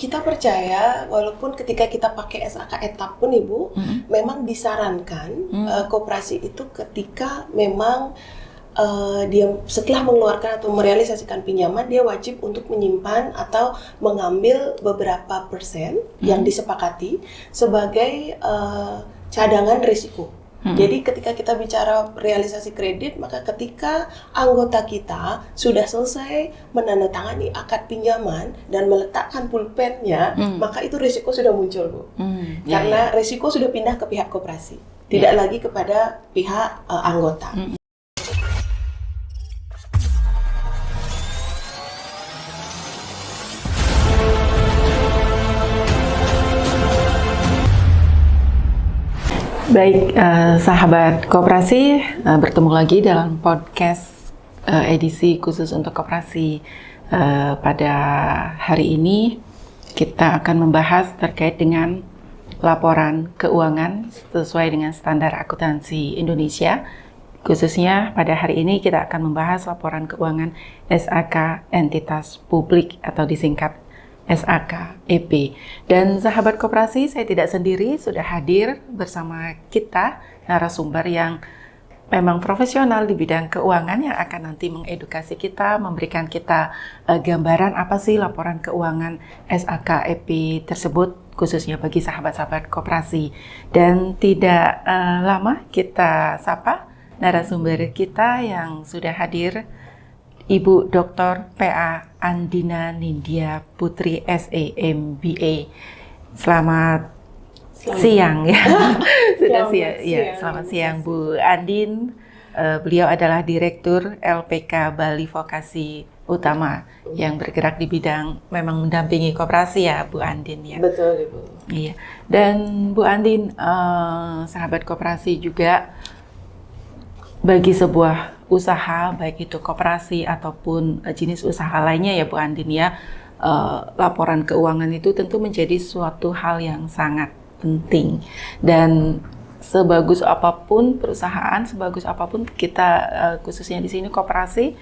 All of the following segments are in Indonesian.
Kita percaya walaupun ketika kita pakai SAK etap pun Ibu, memang disarankan koperasi itu ketika memang dia setelah mengeluarkan atau merealisasikan pinjaman, dia wajib untuk menyimpan atau mengambil beberapa persen yang disepakati sebagai cadangan risiko. Jadi ketika kita bicara realisasi kredit, maka ketika anggota kita sudah selesai menandatangani akad pinjaman dan meletakkan pulpennya, maka itu risiko sudah muncul, Bu. Karena risiko sudah pindah ke pihak koperasi, tidak lagi kepada pihak anggota. Baik, sahabat koperasi, bertemu lagi dalam podcast edisi khusus untuk koperasi. Pada hari ini kita akan membahas terkait dengan laporan keuangan sesuai dengan standar akuntansi Indonesia. Khususnya pada hari ini kita akan membahas laporan keuangan SAK entitas publik atau disingkat SAK EP. Dan sahabat koperasi, saya tidak sendiri, sudah hadir bersama kita narasumber yang memang profesional di bidang keuangan yang akan nanti mengedukasi kita, memberikan kita gambaran apa sih laporan keuangan SAK EP tersebut, khususnya bagi sahabat-sahabat koperasi. Dan tidak lama kita sapa narasumber kita yang sudah hadir, Ibu Dr. P.A. Andina Nindya Putri SE MBA. Selamat siang ya. Sudah siang. Ya, selamat siang Bu Andin. Beliau adalah Direktur LPK Bali Vokasi Utama yang bergerak di bidang memang mendampingi koperasi ya Bu Andin ya. Betul Ibu. Iya. Dan Bu Andin, sahabat koperasi juga, bagi sebuah usaha, baik itu koperasi ataupun jenis usaha lainnya ya Bu Andin ya, laporan keuangan itu tentu menjadi suatu hal yang sangat penting. Dan sebagus apapun perusahaan, sebagus apapun kita, khususnya di sini koperasi,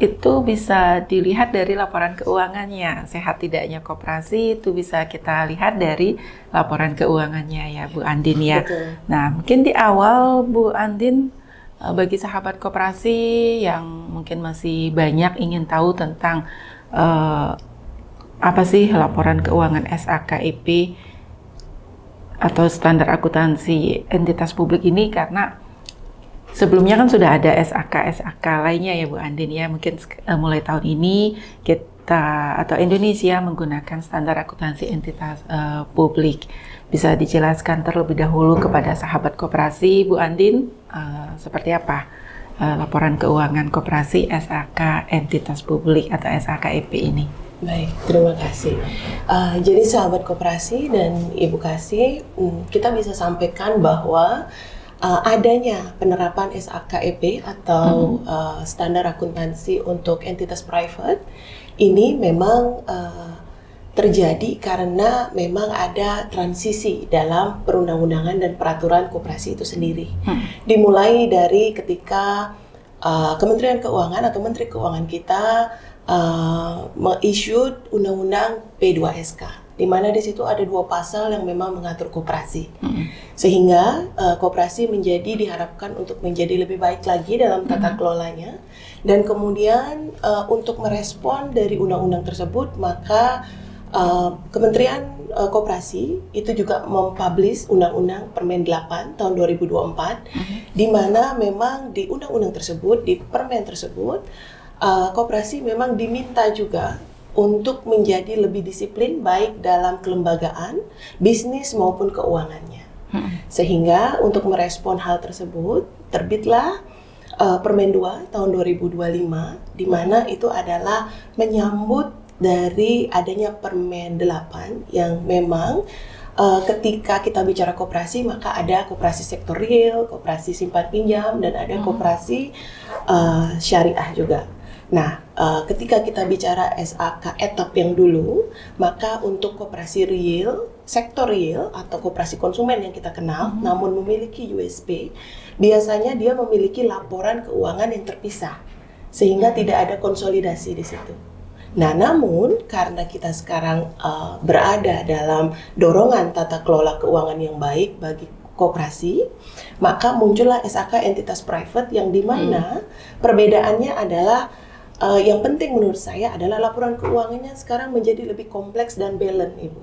itu bisa dilihat dari laporan keuangannya. Sehat tidaknya koperasi itu bisa kita lihat dari laporan keuangannya ya Bu Andin ya. Betul. Nah, mungkin di awal Bu Andin, bagi sahabat koperasi yang mungkin masih banyak ingin tahu tentang apa sih laporan keuangan SAK EP atau standar akuntansi entitas publik ini, karena sebelumnya kan sudah ada SAK lainnya ya Bu Andin ya. Mungkin mulai tahun ini kita atau Indonesia menggunakan standar akuntansi entitas publik. Bisa dijelaskan terlebih dahulu kepada sahabat koperasi Bu Andin, seperti apa laporan keuangan koperasi SAK entitas publik atau SAK EP ini? Baik, terima kasih. Jadi sahabat koperasi dan Ibu Kasih, kita bisa sampaikan bahwa adanya penerapan SAK EP atau standar akuntansi untuk entitas private ini memang terjadi karena memang ada transisi dalam perundang-undangan dan peraturan koperasi itu sendiri. Dimulai dari ketika Kementerian Keuangan atau Menteri Keuangan kita me-issue Undang-Undang P2SK, di mana di situ ada 2 pasal yang memang mengatur koperasi, sehingga koperasi diharapkan untuk menjadi lebih baik lagi dalam tata kelolanya. Dan kemudian untuk merespon dari undang-undang tersebut, maka Kementerian Koperasi itu juga mempublish Undang-Undang Permen 8 tahun 2024, di mana memang di undang-undang tersebut, di permen tersebut, koperasi memang diminta juga untuk menjadi lebih disiplin baik dalam kelembagaan, bisnis maupun keuangannya. Sehingga untuk merespon hal tersebut, terbitlah Permen 2 tahun 2025, di mana itu adalah menyambut dari adanya Permen 8 yang memang ketika kita bicara koperasi, maka ada koperasi sektor real, koperasi simpan pinjam, dan ada koperasi syariah juga. Nah, ketika kita bicara SAK etap yang dulu, maka untuk koperasi real, sektor real atau koperasi konsumen yang kita kenal, namun memiliki USP, biasanya dia memiliki laporan keuangan yang terpisah, sehingga tidak ada konsolidasi di situ. Nah, namun karena kita sekarang berada dalam dorongan tata kelola keuangan yang baik bagi koperasi, maka muncullah SAK entitas private yang dimana perbedaannya adalah yang penting menurut saya adalah laporan keuangannya sekarang menjadi lebih kompleks dan balance, Ibu.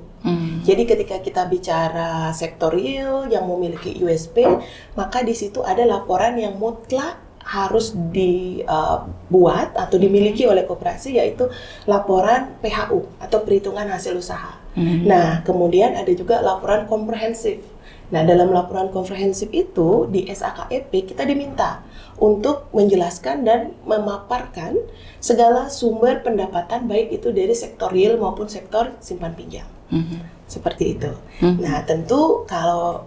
Jadi ketika kita bicara sektor real yang memiliki USP, maka di situ ada laporan yang mutlak harus dibuat atau dimiliki oleh koperasi, yaitu laporan PHU atau perhitungan hasil usaha. Nah, kemudian ada juga laporan komprehensif. Nah, dalam laporan komprehensif itu di SAKEP kita diminta untuk menjelaskan dan memaparkan segala sumber pendapatan baik itu dari sektor real maupun sektor simpan pinjam. Seperti itu. Nah, tentu kalau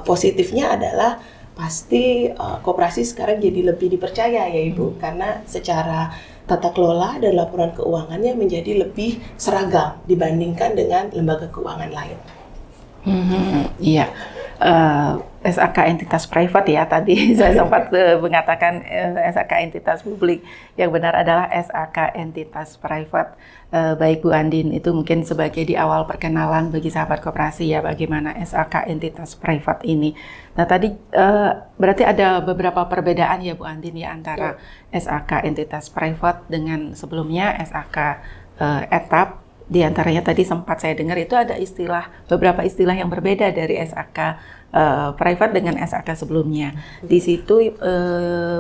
positifnya adalah pasti koperasi sekarang jadi lebih dipercaya ya Ibu, karena secara tata kelola dan laporan keuangannya menjadi lebih seragam dibandingkan dengan lembaga keuangan lain. Iya, SAK entitas private ya tadi saya sempat mengatakan SAK entitas publik, yang benar adalah SAK entitas private. Baik Bu Andin, itu mungkin sebagai di awal perkenalan bagi sahabat koperasi ya bagaimana SAK entitas private ini. Nah tadi berarti ada beberapa perbedaan ya Bu Andin ya antara SAK entitas private dengan sebelumnya SAK etap. Di antaranya tadi sempat saya dengar itu ada beberapa istilah yang berbeda dari SAK private dengan SAK sebelumnya. Di situ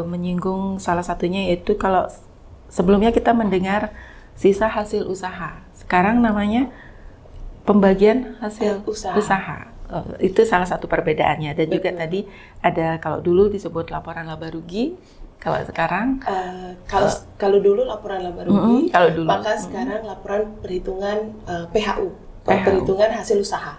menyinggung salah satunya yaitu kalau sebelumnya kita mendengar sisa hasil usaha, sekarang namanya pembagian hasil usaha. Itu salah satu perbedaannya. Dan juga tadi ada kalau dulu disebut laporan laba rugi. Kalau sekarang, kalau dulu laporan laba rugi, maka sekarang laporan perhitungan PHU, perhitungan hasil usaha.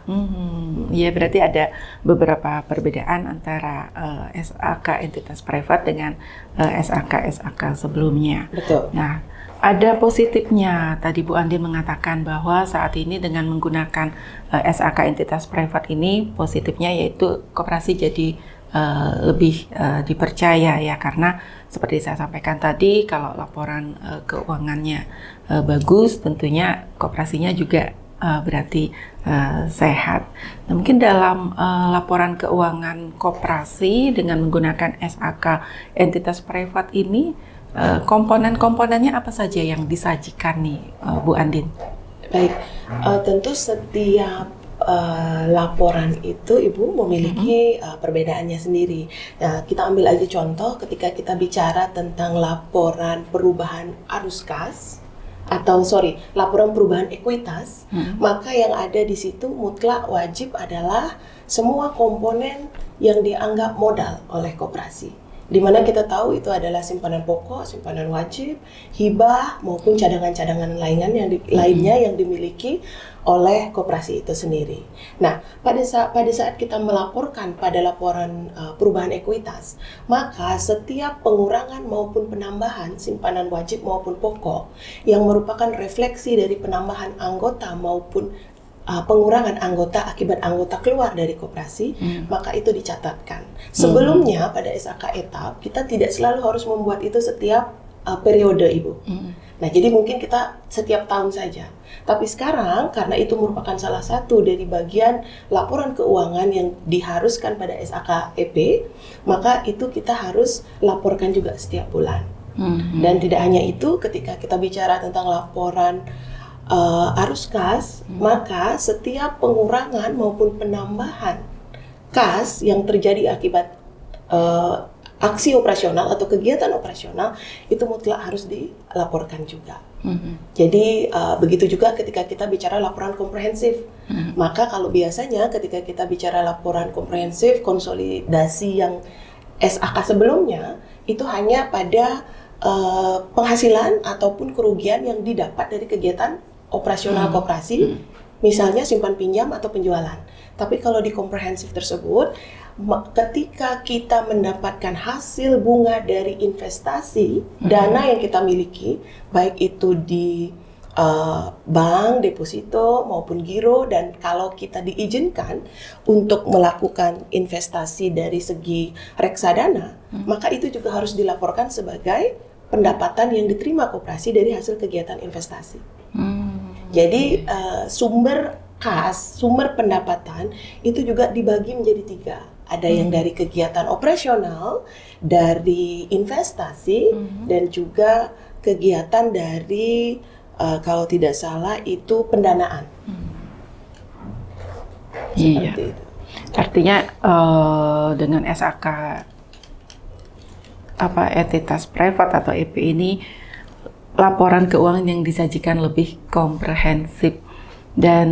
Ya berarti ada beberapa perbedaan antara SAK entitas private dengan SAK sebelumnya. Betul. Nah, ada positifnya. Tadi Bu Andin mengatakan bahwa saat ini dengan menggunakan SAK entitas private ini, positifnya yaitu koperasi jadi lebih dipercaya ya, karena seperti saya sampaikan tadi kalau laporan keuangannya bagus, tentunya koperasinya juga berarti sehat. Nah, mungkin dalam laporan keuangan koperasi dengan menggunakan SAK entitas private ini, komponen-komponennya apa saja yang disajikan nih Bu Andin? Baik, tentu setiap laporan itu Ibu memiliki perbedaannya sendiri. Nah, kita ambil aja contoh ketika kita bicara tentang laporan perubahan arus kas laporan perubahan ekuitas, maka yang ada di situ mutlak wajib adalah semua komponen yang dianggap modal oleh koperasi. Di mana kita tahu itu adalah simpanan pokok, simpanan wajib, hibah maupun cadangan-cadangan lainnya yang dimiliki oleh koperasi itu sendiri. Nah, pada saat kita melaporkan pada laporan perubahan ekuitas, maka setiap pengurangan maupun penambahan simpanan wajib maupun pokok yang merupakan refleksi dari penambahan anggota maupun pengurangan anggota akibat anggota keluar dari koperasi, maka itu dicatatkan. Sebelumnya pada SAK etap kita tidak selalu harus membuat itu setiap periode Ibu. Nah, jadi mungkin kita setiap tahun saja. Tapi sekarang karena itu merupakan salah satu dari bagian laporan keuangan yang diharuskan pada SAKEP, maka itu kita harus laporkan juga setiap bulan. Dan tidak hanya itu, ketika kita bicara tentang laporan arus kas, maka setiap pengurangan maupun penambahan kas yang terjadi akibat aksi operasional atau kegiatan operasional itu mutlak harus dilaporkan juga. Jadi begitu juga ketika kita bicara laporan komprehensif, maka kalau biasanya ketika kita bicara laporan komprehensif konsolidasi yang SAK sebelumnya itu hanya pada penghasilan ataupun kerugian yang didapat dari kegiatan operasional koperasi, misalnya simpan pinjam atau penjualan. Tapi kalau di komprehensif tersebut, ketika kita mendapatkan hasil bunga dari investasi, dana yang kita miliki, baik itu di bank, deposito maupun giro, dan kalau kita diizinkan untuk melakukan investasi dari segi reksadana, maka itu juga harus dilaporkan sebagai pendapatan yang diterima koperasi dari hasil kegiatan investasi. Jadi sumber pendapatan itu juga dibagi menjadi 3. Ada yang dari kegiatan operasional, dari investasi, dan juga kegiatan dari kalau tidak salah itu pendanaan. Iya. Seperti itu. Artinya dengan SAK entitas private atau EP ini laporan keuangan yang disajikan lebih komprehensif, dan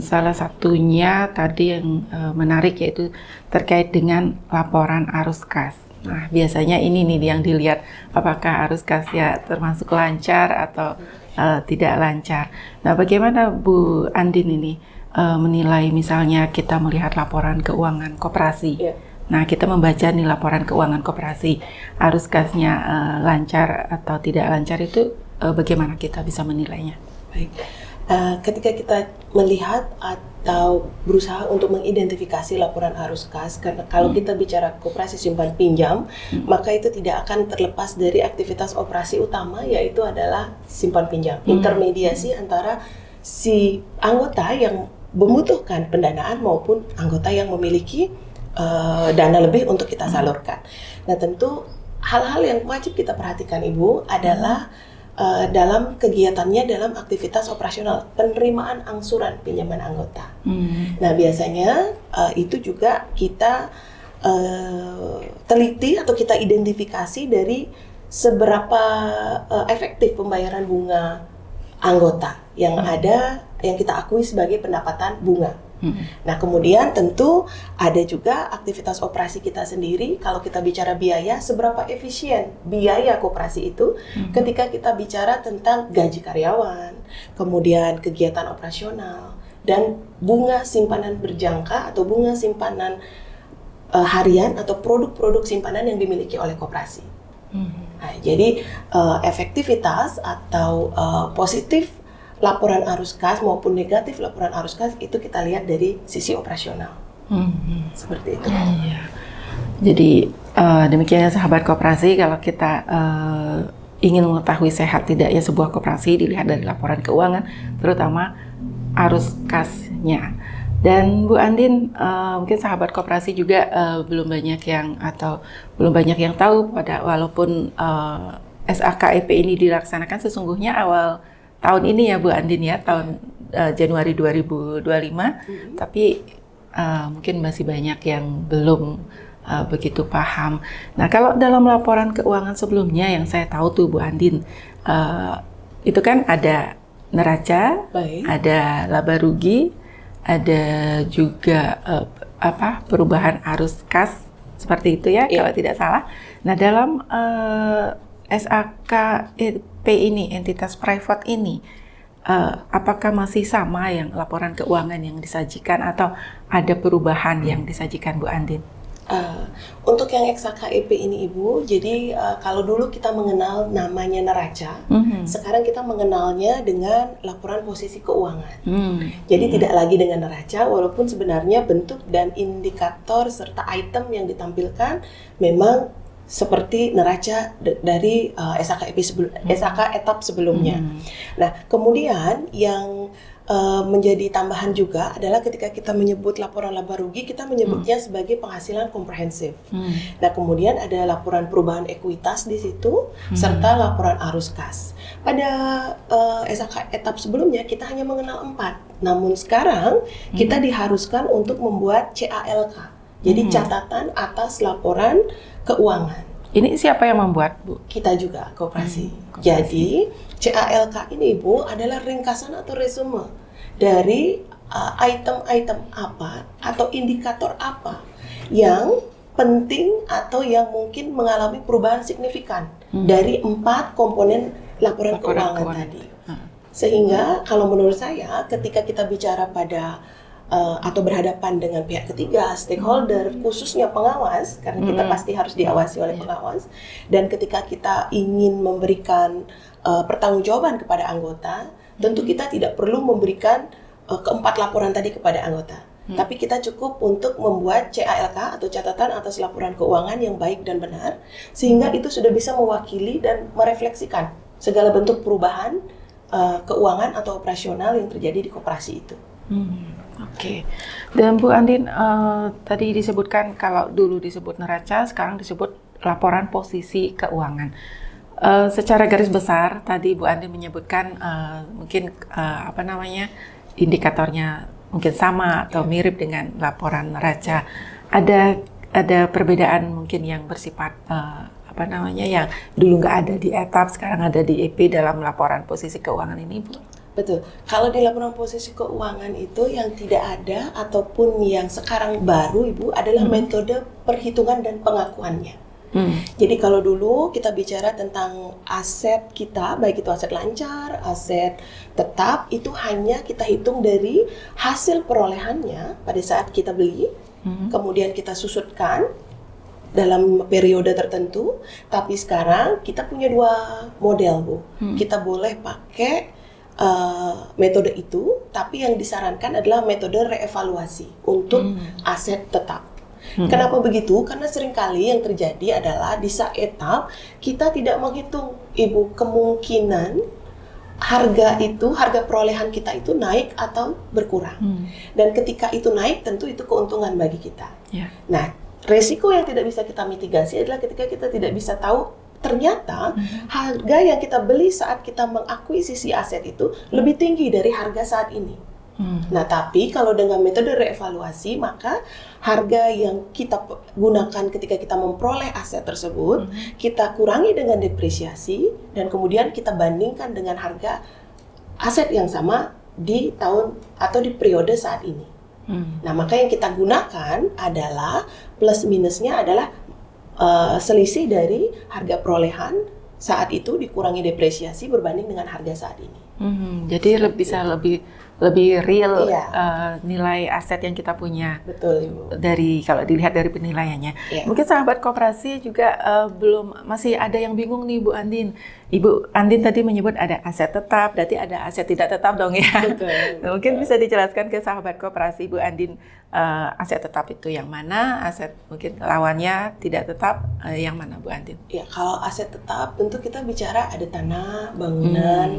salah satunya tadi yang menarik yaitu terkait dengan laporan arus kas. Nah, biasanya ini nih yang dilihat apakah arus kasnya termasuk lancar atau tidak lancar. Nah, bagaimana Bu Andin ini menilai, misalnya kita melihat laporan keuangan koperasi. Yeah. Nah, kita membaca nih laporan keuangan koperasi, arus kasnya lancar atau tidak lancar, itu bagaimana kita bisa menilainya? Baik. Ketika kita melihat atau berusaha untuk mengidentifikasi laporan arus kas, karena kalau kita bicara koperasi simpan pinjam, maka itu tidak akan terlepas dari aktivitas operasi utama, yaitu adalah simpan pinjam, intermediasi antara si anggota yang membutuhkan pendanaan maupun anggota yang memiliki dana lebih untuk kita salurkan. Nah, tentu hal-hal yang wajib kita perhatikan Ibu adalah dalam kegiatannya dalam aktivitas operasional, penerimaan angsuran pinjaman anggota. Nah, biasanya itu juga kita teliti atau kita identifikasi dari seberapa efektif pembayaran bunga anggota yang ada, yang kita akui sebagai pendapatan bunga. Nah, kemudian tentu ada juga aktivitas operasi kita sendiri. Kalau kita bicara biaya, seberapa efisien biaya koperasi itu ketika kita bicara tentang gaji karyawan, kemudian kegiatan operasional, dan bunga simpanan berjangka atau bunga simpanan harian atau produk-produk simpanan yang dimiliki oleh koperasi. Nah, jadi efektivitas atau positif laporan arus kas maupun negatif laporan arus kas itu kita lihat dari sisi operasional. Seperti itu. Iya. Jadi demikian sahabat koperasi, kalau kita ingin mengetahui sehat tidaknya sebuah koperasi dilihat dari laporan keuangan, terutama arus kasnya. Dan Bu Andin, mungkin sahabat koperasi juga belum banyak yang tahu walaupun SAK EP ini dilaksanakan sesungguhnya awal tahun ini ya Bu Andin ya, tahun Januari 2025, tapi mungkin masih banyak yang belum begitu paham. Nah, kalau dalam laporan keuangan sebelumnya yang saya tahu tuh Bu Andin, itu kan ada neraca, ada laba rugi, ada juga perubahan arus kas, seperti itu ya, kalau tidak salah. Nah, dalam SAK EP ini, entitas private ini, apakah masih sama yang laporan keuangan yang disajikan atau ada perubahan yang disajikan Bu Andin? Untuk yang SAK EP ini Ibu, jadi kalau dulu kita mengenal namanya neraca, sekarang kita mengenalnya dengan laporan posisi keuangan. Jadi tidak lagi dengan neraca, walaupun sebenarnya bentuk dan indikator serta item yang ditampilkan memang seperti neraca dari SAK etap sebelumnya. Nah, kemudian yang menjadi tambahan juga adalah ketika kita menyebut laporan laba rugi, kita menyebutnya sebagai penghasilan komprehensif. Nah, kemudian ada laporan perubahan ekuitas di situ, serta laporan arus kas. Pada SAK etap sebelumnya kita hanya mengenal 4, namun sekarang kita diharuskan untuk membuat CALK. Jadi catatan atas laporan keuangan. Ini siapa yang membuat, Bu? Kita juga, koperasi. Jadi CALK ini Ibu adalah ringkasan atau resume dari item-item apa atau indikator apa yang penting atau yang mungkin mengalami perubahan signifikan dari 4 komponen laporan keuangan tadi. Sehingga kalau menurut saya ketika kita bicara pada atau berhadapan dengan pihak ketiga, stakeholder, khususnya pengawas, karena kita pasti harus diawasi oleh pengawas, dan ketika kita ingin memberikan pertanggungjawaban kepada anggota, tentu kita tidak perlu memberikan keempat laporan tadi kepada anggota. Tapi kita cukup untuk membuat CALK atau catatan atas laporan keuangan yang baik dan benar, sehingga itu sudah bisa mewakili dan merefleksikan segala bentuk perubahan keuangan atau operasional yang terjadi di koperasi itu. Oke. Dan Bu Andin, tadi disebutkan kalau dulu disebut neraca, sekarang disebut laporan posisi keuangan. Secara garis besar, tadi Bu Andin menyebutkan mungkin indikatornya mungkin sama atau mirip dengan laporan neraca. Ada perbedaan mungkin yang bersifat yang dulu nggak ada di etap, sekarang ada di EP dalam laporan posisi keuangan ini, Bu? Betul. Kalau di laporan posisi keuangan itu yang tidak ada ataupun yang sekarang baru, Ibu, adalah metode perhitungan dan pengakuannya. Jadi kalau dulu kita bicara tentang aset kita, baik itu aset lancar, aset tetap, itu hanya kita hitung dari hasil perolehannya pada saat kita beli, kemudian kita susutkan dalam periode tertentu. Tapi sekarang kita punya dua model, Bu. Kita boleh pakai metode itu, tapi yang disarankan adalah metode reevaluasi untuk aset tetap. Kenapa begitu? Karena seringkali yang terjadi adalah di saat etap kita tidak menghitung, Ibu, kemungkinan harga perolehan kita itu naik atau berkurang. Dan ketika itu naik, tentu itu keuntungan bagi kita. Nah, resiko yang tidak bisa kita mitigasi adalah ketika kita tidak bisa tahu ternyata harga yang kita beli saat kita mengakuisisi aset itu lebih tinggi dari harga saat ini. Nah, tapi kalau dengan metode reevaluasi, maka harga yang kita gunakan ketika kita memperoleh aset tersebut, kita kurangi dengan depresiasi, dan kemudian kita bandingkan dengan harga aset yang sama di tahun atau di periode saat ini. Nah, maka yang kita gunakan adalah plus minusnya adalah selisih dari harga perolehan saat itu dikurangi depresiasi berbanding dengan harga saat ini. Jadi bisa lebih real nilai aset yang kita punya. Betul, Ibu. Kalau dilihat dari penilaiannya. Mungkin sahabat koperasi juga masih ada yang bingung nih, Bu Andin. Ibu Andin tadi menyebut ada aset tetap, berarti ada aset tidak tetap dong ya. Betul. Mungkin bisa dijelaskan ke sahabat koperasi, Bu Andin, aset tetap itu yang mana, aset mungkin lawannya tidak tetap yang mana, Bu Andin? Ya, kalau aset tetap tentu kita bicara ada tanah, bangunan,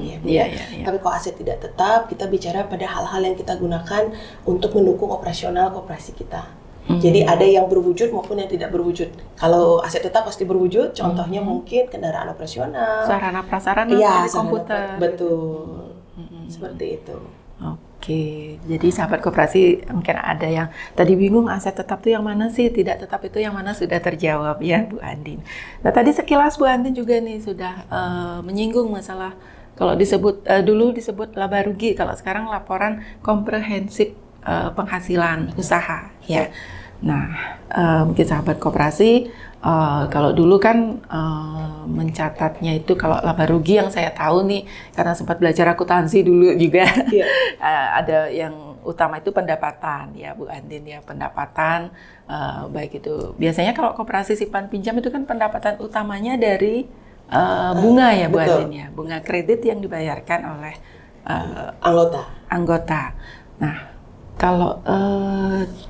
Tapi kalau aset tidak tetap, kita bicara pada hal-hal yang kita gunakan untuk mendukung operasional koperasi kita. Jadi ada yang berwujud maupun yang tidak berwujud. Kalau aset tetap pasti berwujud, contohnya mungkin kendaraan operasional, sarana prasarana, komputer. Betul. Seperti itu. Oke, jadi sahabat koperasi mungkin ada yang tadi bingung aset tetap itu yang mana sih, tidak tetap itu yang mana, sudah terjawab ya Bu Andin. Nah, tadi sekilas Bu Andin juga nih sudah menyinggung masalah kalau dulu disebut laba rugi, kalau sekarang laporan komprehensif penghasilan usaha ya. Nah, mungkin sahabat koperasi kalau dulu kan mencatatnya itu kalau laba rugi yang saya tahu nih karena sempat belajar akuntansi dulu juga ada yang utama itu pendapatan ya Bu Andin ya, pendapatan baik itu biasanya kalau koperasi simpan pinjam itu kan pendapatan utamanya dari bunga ya Bu Andin ya, bunga kredit yang dibayarkan oleh anggota. Nah, kalau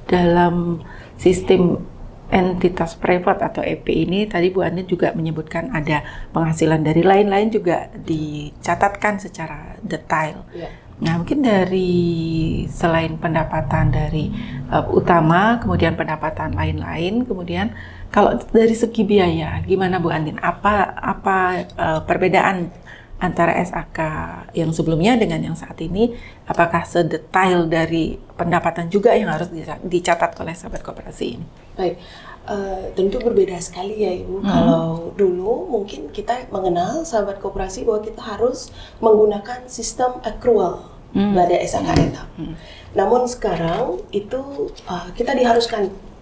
dalam sistem entitas privat atau EP ini tadi Bu Andin juga menyebutkan ada penghasilan dari lain-lain juga dicatatkan secara detail. Nah, mungkin dari selain pendapatan dari utama, kemudian pendapatan lain-lain, kemudian kalau dari segi biaya gimana Bu Andin? Apa perbedaan antara SAK yang sebelumnya dengan yang saat ini? Apakah sedetail dari pendapatan juga yang harus dicatat oleh sahabat koperasi ini? Baik, tentu berbeda sekali ya Ibu. Kalau dulu mungkin kita mengenal sahabat koperasi bahwa kita harus menggunakan sistem accrual pada SAK etap. Namun sekarang itu kita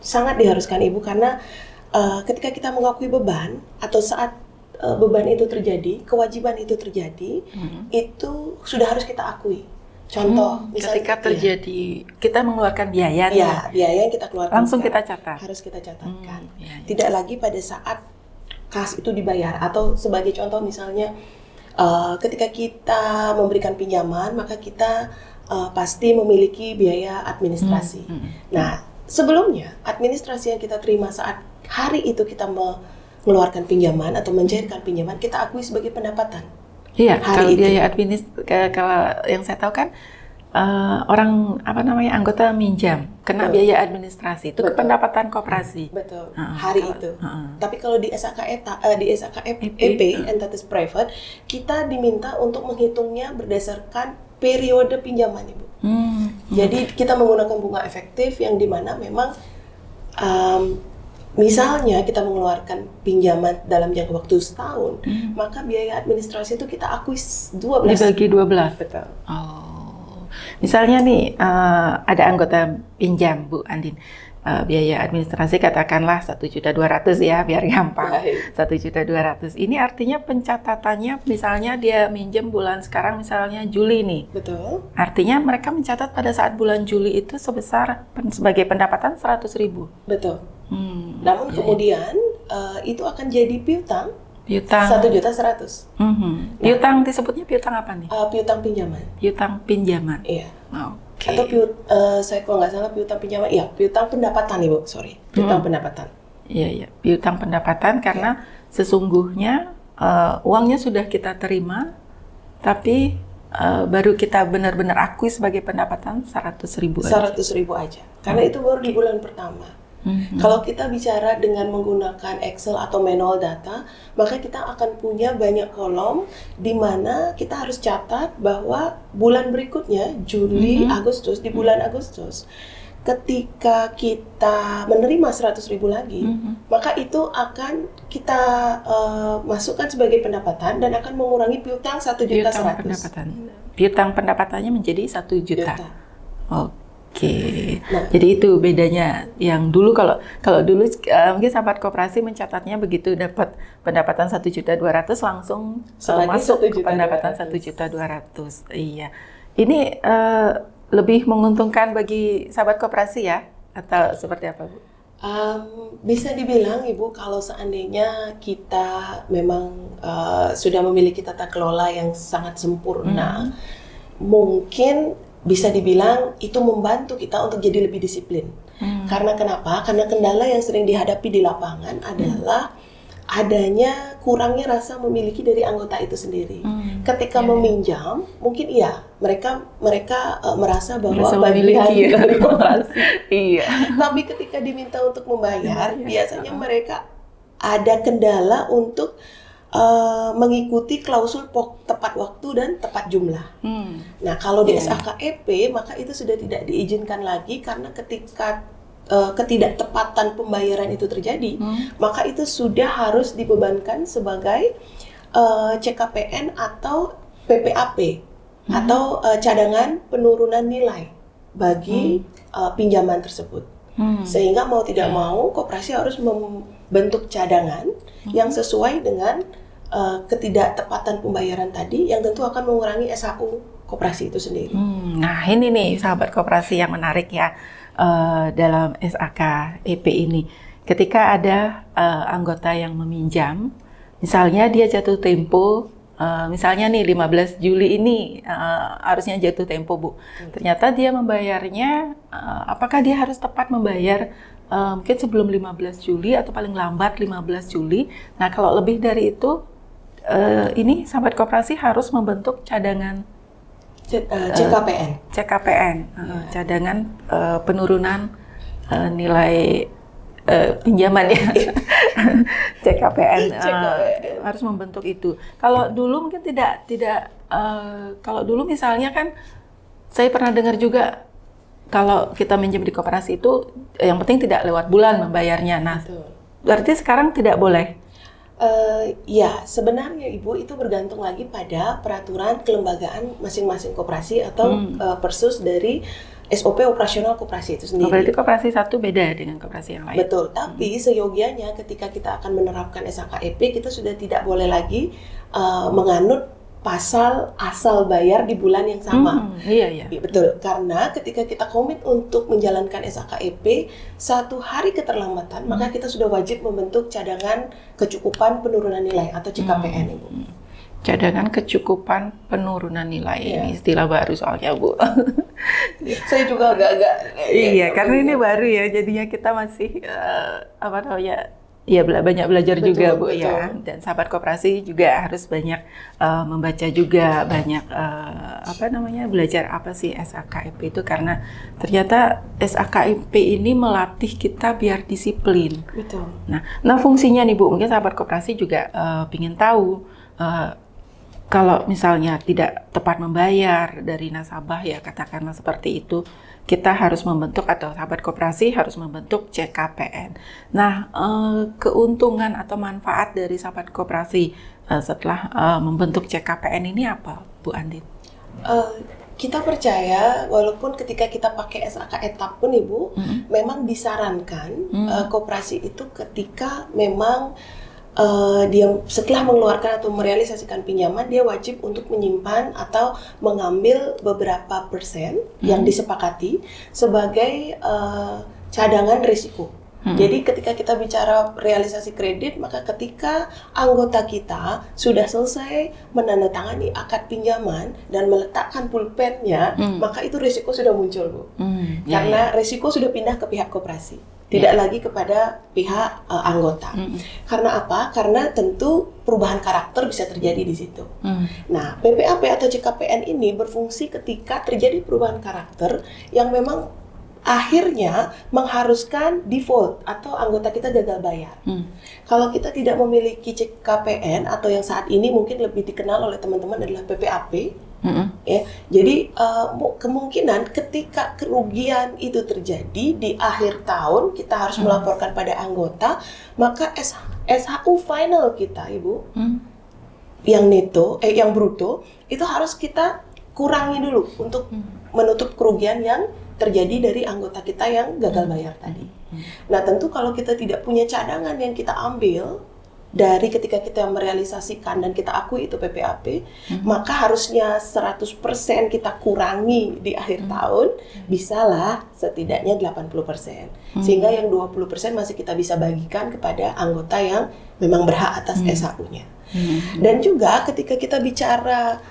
sangat diharuskan Ibu, karena ketika kita mengakui beban atau saat beban itu terjadi, kewajiban itu terjadi, itu sudah harus kita akui. Contoh, misalnya ketika terjadi kita mengeluarkan biaya, biaya yang kita keluarkan langsung kita catat. Harus kita catatkan. Tidak lagi pada saat kas itu dibayar, atau sebagai contoh misalnya Ketika kita memberikan pinjaman, maka kita pasti memiliki biaya administrasi. Nah, sebelumnya administrasi yang kita terima saat hari itu kita mengeluarkan pinjaman atau mencairkan pinjaman, kita akui sebagai pendapatan. Iya, Hari kalau itu. biaya kalau yang saya tahu kan orang anggota minjam kena Betul. biaya administrasi itu Betul. pendapatan koperasi. Betul, Heeh, hari kalau- itu. heeh. Tapi kalau di SKEP, entities private, kita diminta untuk menghitungnya berdasarkan periode pinjaman, Ibu. Jadi kita menggunakan bunga efektif yang dimana memang misalnya kita mengeluarkan pinjaman dalam jangka waktu setahun, maka biaya administrasi itu kita akui 12. Dibagi 12. Betul. Oh, misalnya nih ada anggota pinjam Bu Andin, biaya administrasi katakanlah 1.200.000 ya biar gampang. Baik. 1.200.000. Ini artinya pencatatannya misalnya dia minjem bulan sekarang misalnya Juli nih. Betul. Artinya mereka mencatat pada saat bulan Juli itu sebagai pendapatan 100.000. Betul. Namun kemudian itu akan jadi piutang Piutang. 1.100.000. Piutang disebutnya piutang apa nih? Piutang pinjaman. Piutang pinjaman. Iya. Oke. Atau saya kalau nggak salah piutang pinjaman, iya piutang pendapatan Ibu, sorry, piutang pendapatan. Iya, piutang pendapatan karena sesungguhnya uangnya sudah kita terima, tapi baru kita benar-benar akui sebagai pendapatan 100.000 aja. 100.000 aja, karena itu baru di bulan pertama. Kalau kita bicara dengan menggunakan Excel atau manual data, maka kita akan punya banyak kolom di mana kita harus catat bahwa bulan berikutnya, Juli, Agustus, di bulan Agustus, ketika kita menerima 100.000 lagi, maka itu akan kita masukkan sebagai pendapatan dan akan mengurangi piutang 1.100.000. Piutang pendapatannya menjadi 1 juta. Oke, Nah, jadi itu bedanya. Yang dulu kalau dulu mungkin sahabat koperasi mencatatnya begitu dapat pendapatan 1.200.000 langsung masuk ke pendapatan 1.200.000. Iya, ini lebih menguntungkan bagi sahabat koperasi ya, atau seperti apa Bu? Bisa dibilang Ibu, kalau seandainya kita memang sudah memiliki tata kelola yang sangat sempurna, mungkin bisa dibilang itu membantu kita untuk jadi lebih disiplin. Karena kenapa? Karena kendala yang sering dihadapi di lapangan adalah adanya kurangnya rasa memiliki dari anggota itu sendiri. Ketika meminjam, mungkin iya mereka merasa bahwa bagian dari koperasi. Iya. Tapi ketika diminta untuk membayar, biasanya mereka ada kendala untuk mengikuti klausul tepat waktu dan tepat jumlah. Nah, kalau di SKEP maka itu sudah tidak diizinkan lagi karena ketika ketidaktepatan pembayaran itu terjadi, maka itu sudah harus dibebankan sebagai CKPN atau PPAP atau cadangan penurunan nilai bagi pinjaman tersebut. Sehingga mau tidak mau koperasi harus membentuk cadangan yang sesuai dengan ketidaktepatan pembayaran tadi yang tentu akan mengurangi SHU koperasi itu sendiri. Nah ini nih sahabat koperasi yang menarik ya dalam SKEP ini. Ketika ada anggota yang meminjam, misalnya dia jatuh tempo, misalnya nih 15 Juli ini harusnya jatuh tempo Bu. Ternyata dia membayarnya, apakah dia harus tepat membayar mungkin sebelum 15 Juli atau paling lambat 15 Juli. Nah kalau lebih dari itu, ini sahabat koperasi harus membentuk cadangan CKPN, cadangan penurunan nilai pinjaman ya. CKPN harus membentuk itu. Kalau dulu mungkin tidak kalau dulu misalnya kan saya pernah dengar juga kalau kita minjem di koperasi itu yang penting tidak lewat bulan membayarnya. Nah, berarti sekarang tidak boleh. Ya, sebenarnya Ibu itu bergantung lagi pada peraturan kelembagaan masing-masing koperasi atau persus dari SOP operasional koperasi itu sendiri. Berarti koperasi satu beda dengan koperasi yang lain. Betul, tapi seyogianya ketika kita akan menerapkan SKEP, kita sudah tidak boleh lagi menganut pasal asal bayar di bulan yang sama. Iya. Betul, karena ketika kita komit untuk menjalankan SKEP, 1 hari keterlambatan, maka kita sudah wajib membentuk cadangan kecukupan penurunan nilai atau CKPN, Ibu. cadangan kecukupan penurunan nilai. Iya. Ini istilah baru soalnya, Bu. Saya juga agak-agak Iya, karena ini baru ya, jadinya kita masih banyak belajar Betul, juga, Bu, betul. ya. Dan sahabat koperasi juga harus banyak membaca juga, banyak belajar apa sih SAKIP itu, karena ternyata SAKIP ini melatih kita biar disiplin. Betul. Nah fungsinya nih, Bu, mungkin sahabat koperasi juga ingin tahu. Kalau misalnya tidak tepat membayar dari nasabah, ya katakanlah seperti itu, kita harus membentuk, atau sahabat koperasi harus membentuk CKPN. Nah, keuntungan atau manfaat dari sahabat koperasi setelah membentuk CKPN ini apa, Bu Andin? Kita percaya walaupun ketika kita pakai SAK etap pun, Ibu, memang disarankan koperasi itu ketika memang dia setelah mengeluarkan atau merealisasikan pinjaman, dia wajib untuk menyimpan atau mengambil beberapa persen yang disepakati sebagai cadangan risiko. Jadi ketika kita bicara realisasi kredit, maka ketika anggota kita sudah selesai menandatangani akad pinjaman dan meletakkan pulpennya, maka itu risiko sudah muncul, Bu. Karena risiko sudah pindah ke pihak koperasi. Tidak lagi kepada pihak anggota. Karena apa? Karena tentu perubahan karakter bisa terjadi di situ. Nah, PPAP atau CKPN ini berfungsi ketika terjadi perubahan karakter yang memang akhirnya mengharuskan default atau anggota kita gagal bayar. Kalau kita tidak memiliki CKPN atau yang saat ini mungkin lebih dikenal oleh teman-teman adalah PPAP, ya, jadi kemungkinan ketika kerugian itu terjadi di akhir tahun kita harus melaporkan pada anggota, maka SHU final kita, Ibu, yang neto, yang bruto itu harus kita kurangi dulu untuk menutup kerugian yang terjadi dari anggota kita yang gagal bayar tadi. Nah, tentu kalau kita tidak punya cadangan yang kita ambil dari ketika kita merealisasikan dan kita akui itu PPAP, maka harusnya 100% kita kurangi di akhir tahun, bisalah setidaknya 80%. Sehingga yang 20% masih kita bisa bagikan kepada anggota yang memang berhak atas SHU-nya. Dan juga ketika kita bicara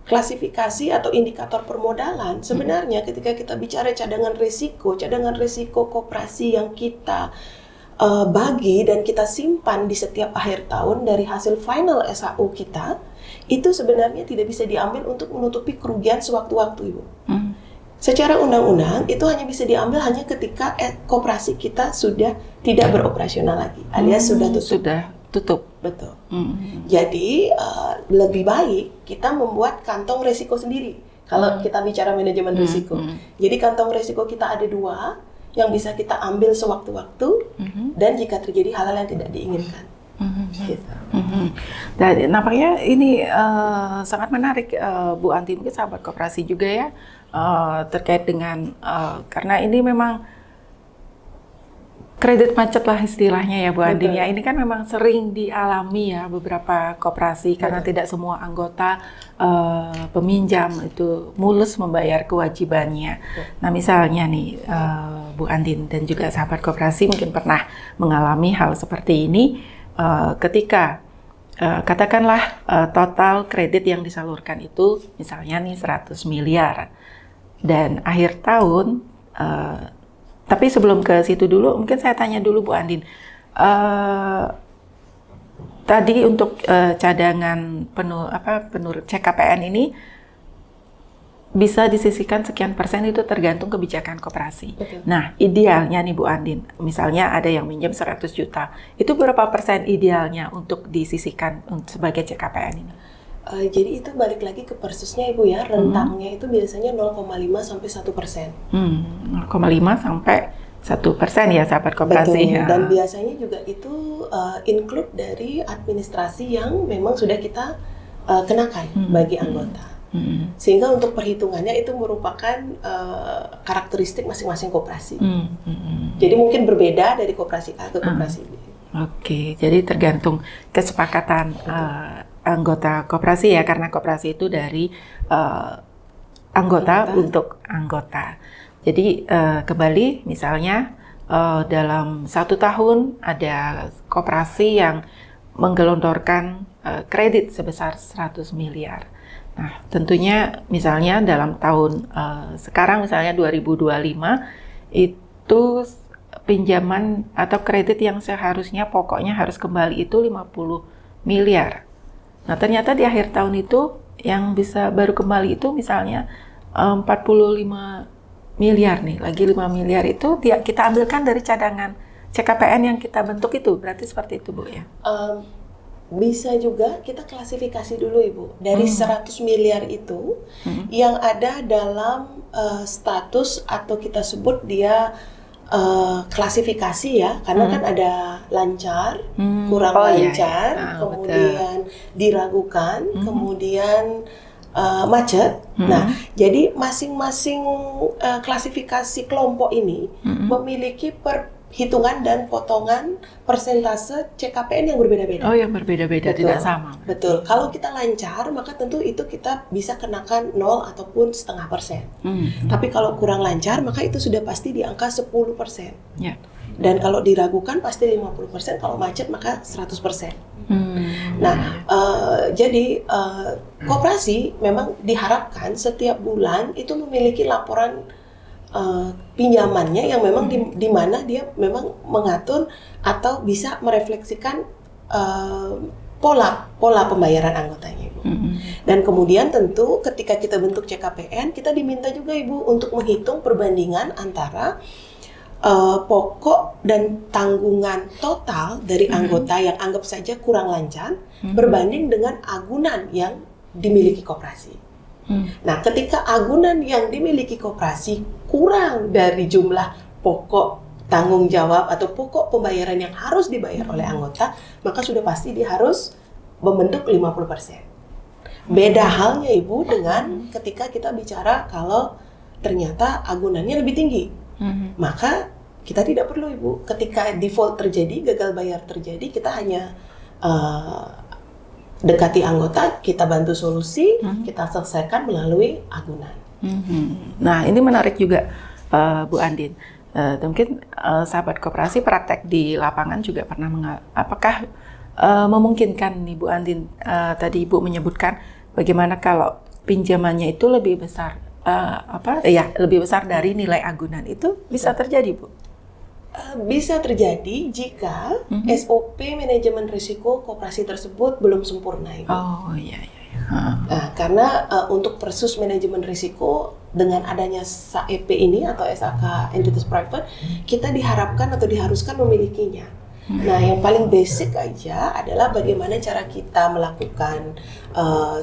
klasifikasi atau indikator permodalan, sebenarnya ketika kita bicara cadangan risiko koperasi yang kita bagi dan kita simpan di setiap akhir tahun dari hasil final SHU kita, itu sebenarnya tidak bisa diambil untuk menutupi kerugian sewaktu-waktu, Ibu. Secara undang-undang itu hanya bisa diambil hanya ketika koperasi kita sudah tidak beroperasional lagi, alias sudah tutup. Betul. Jadi lebih baik kita membuat kantong risiko sendiri. Kalau kita bicara manajemen risiko, jadi kantong risiko kita ada 2 yang bisa kita ambil sewaktu-waktu dan jika terjadi hal-hal yang tidak diinginkan. Gitu. Dan nampaknya ini sangat menarik, Bu Anti, mungkin sahabat koperasi juga ya, terkait dengan karena ini memang kredit macet lah istilahnya ya, Bu Andin ya. Ini kan memang sering dialami ya beberapa koperasi karena tidak semua anggota peminjam itu mulus membayar kewajibannya. Nah, misalnya nih Bu Andin dan juga sahabat koperasi mungkin pernah mengalami hal seperti ini ketika katakanlah total kredit yang disalurkan itu misalnya nih 100 miliar dan akhir tahun tapi sebelum ke situ dulu, mungkin saya tanya dulu Bu Andin. Tadi untuk cadangan penurut CKPN ini bisa disisihkan sekian persen, itu tergantung kebijakan koperasi. Betul. Nah, idealnya nih Bu Andin, misalnya ada yang minjem 100 juta, itu berapa persen idealnya untuk disisihkan sebagai CKPN ini? Jadi itu balik lagi ke persusnya, Ibu ya, rentangnya itu biasanya 0,5 sampai 1%. 0,5 sampai 1% ya sahabat koperasi. Betul. Ya. Dan biasanya juga itu include dari administrasi yang memang sudah kita kenakan bagi anggota. Sehingga untuk perhitungannya itu merupakan karakteristik masing-masing koperasi. Jadi mungkin berbeda dari koperasi A ke koperasi B. Oke, jadi tergantung kesepakatan anggota koperasi ya, karena koperasi itu dari anggota untuk anggota. Jadi kembali misalnya dalam 1 tahun ada koperasi yang menggelontorkan kredit sebesar 100 miliar. Nah, tentunya misalnya dalam tahun sekarang misalnya 2025 itu pinjaman atau kredit yang seharusnya pokoknya harus kembali itu 50 miliar. Nah, ternyata di akhir tahun itu yang bisa baru kembali itu misalnya 45 miliar nih, lagi 5 miliar itu kita ambilkan dari cadangan CKPN yang kita bentuk itu, berarti seperti itu Bu ya? Bisa juga kita klasifikasi dulu Ibu, dari 100 miliar itu yang ada dalam status atau kita sebut dia klasifikasi ya, karena kan ada lancar, kurang lancar, iya. kemudian diragukan, kemudian macet. Nah, jadi masing-masing klasifikasi kelompok ini memiliki perhitungan dan potongan persentase CKPN yang berbeda-beda. Oh, yang berbeda-beda, tidak sama. Betul. Kalau kita lancar, maka tentu itu kita bisa kenakan 0 ataupun 0,5%. Tapi kalau kurang lancar, maka itu sudah pasti di angka 10%. Ya. Dan kalau diragukan pasti 50%, kalau macet maka 100%. Nah, jadi koperasi memang diharapkan setiap bulan itu memiliki laporan pinjamannya yang memang di mana dia memang mengatur atau bisa merefleksikan pola pembayaran anggotanya, Ibu. Dan kemudian tentu ketika kita bentuk CKPN, kita diminta juga Ibu untuk menghitung perbandingan antara pokok dan tanggungan total dari anggota yang anggap saja kurang lancar berbanding dengan agunan yang dimiliki koperasi. Nah, ketika agunan yang dimiliki koperasi kurang dari jumlah pokok tanggung jawab atau pokok pembayaran yang harus dibayar oleh anggota, maka sudah pasti dia harus membentuk 50%. Beda halnya Ibu dengan ketika kita bicara kalau ternyata agunannya lebih tinggi. Maka kita tidak perlu Ibu, ketika default terjadi, gagal bayar terjadi, kita hanya dekati anggota, kita bantu solusi, kita selesaikan melalui agunan. Nah, ini menarik juga Bu Andin. Mungkin sahabat koperasi praktek di lapangan juga pernah apakah memungkinkan nih Bu Andin, tadi Ibu menyebutkan bagaimana kalau pinjamannya itu lebih besar, lebih besar dari nilai agunan, itu bisa terjadi Bu? Bisa terjadi jika SOP manajemen risiko koperasi tersebut belum sempurna, Ibu. Oh iya. Nah, karena untuk persus manajemen risiko dengan adanya SAEP ini atau SAK Entities Private, kita diharapkan atau diharuskan memilikinya. Nah, yang paling basic aja adalah bagaimana cara kita melakukan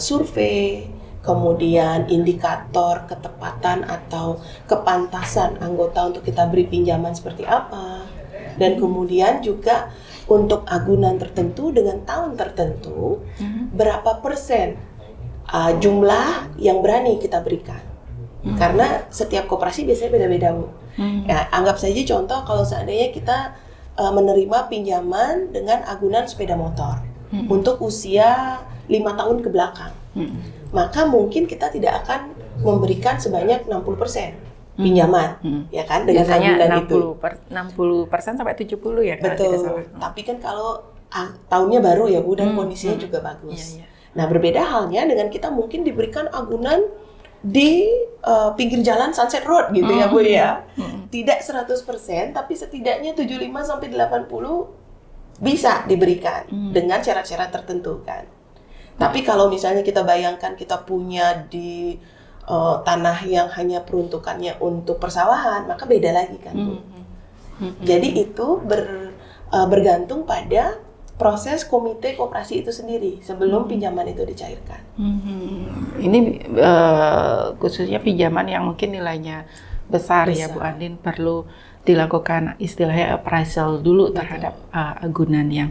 survei, kemudian indikator ketepatan atau kepantasan anggota untuk kita beri pinjaman seperti apa, dan kemudian juga untuk agunan tertentu dengan tahun tertentu berapa persen jumlah yang berani kita berikan. Karena setiap koperasi biasanya beda-beda, Bu. Ya, anggap saja contoh kalau seandainya kita menerima pinjaman dengan agunan sepeda motor untuk usia 5 tahun ke belakang. Maka mungkin kita tidak akan memberikan sebanyak 60% pinjaman, ya kan, dengan agunan itu. 60% sampai 70 ya. Betul. Tapi kan kalau tahunnya baru ya Bu, dan kondisinya juga bagus. Iya. Nah, berbeda halnya dengan kita mungkin diberikan agunan di pinggir jalan Sunset Road gitu ya Bu ya. Tidak 100%, tapi setidaknya 75 sampai 80 bisa diberikan dengan syarat-syarat tertentu kan. Tapi kalau misalnya kita bayangkan kita punya di tanah yang hanya peruntukannya untuk persawahan, maka beda lagi kan Bu. Jadi itu bergantung pada proses komite koperasi itu sendiri sebelum pinjaman itu dicairkan. Ini khususnya pinjaman yang mungkin nilainya besar ya Bu Andin, perlu dilakukan istilahnya appraisal dulu terhadap agunan yang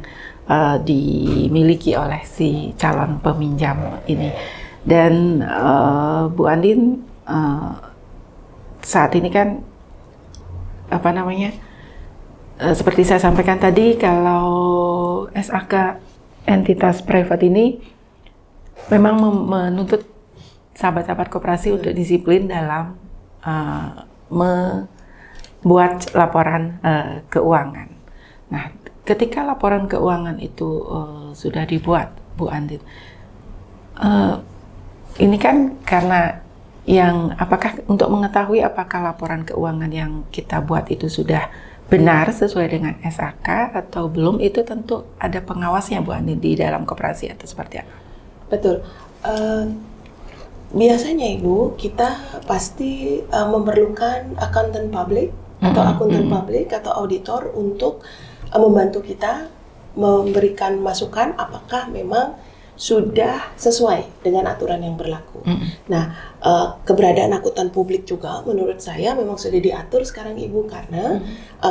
dimiliki oleh si calon peminjam ini. Dan Bu Andin saat ini kan seperti saya sampaikan tadi, kalau SAK entitas private ini memang menuntut sahabat-sahabat koperasi untuk disiplin dalam membuat laporan keuangan. Nah, ketika laporan keuangan itu sudah dibuat, Bu Andin. Ini kan karena apakah untuk mengetahui apakah laporan keuangan yang kita buat itu sudah benar sesuai dengan SAK atau belum, itu tentu ada pengawasnya Bu Andin di dalam koperasi atau seperti apa? Betul. Biasanya Ibu, kita pasti memerlukan akuntan publik atau akuntan publik atau auditor untuk membantu kita memberikan masukan apakah memang sudah sesuai dengan aturan yang berlaku. Nah, keberadaan akuntan publik juga menurut saya memang sudah diatur sekarang Ibu, karena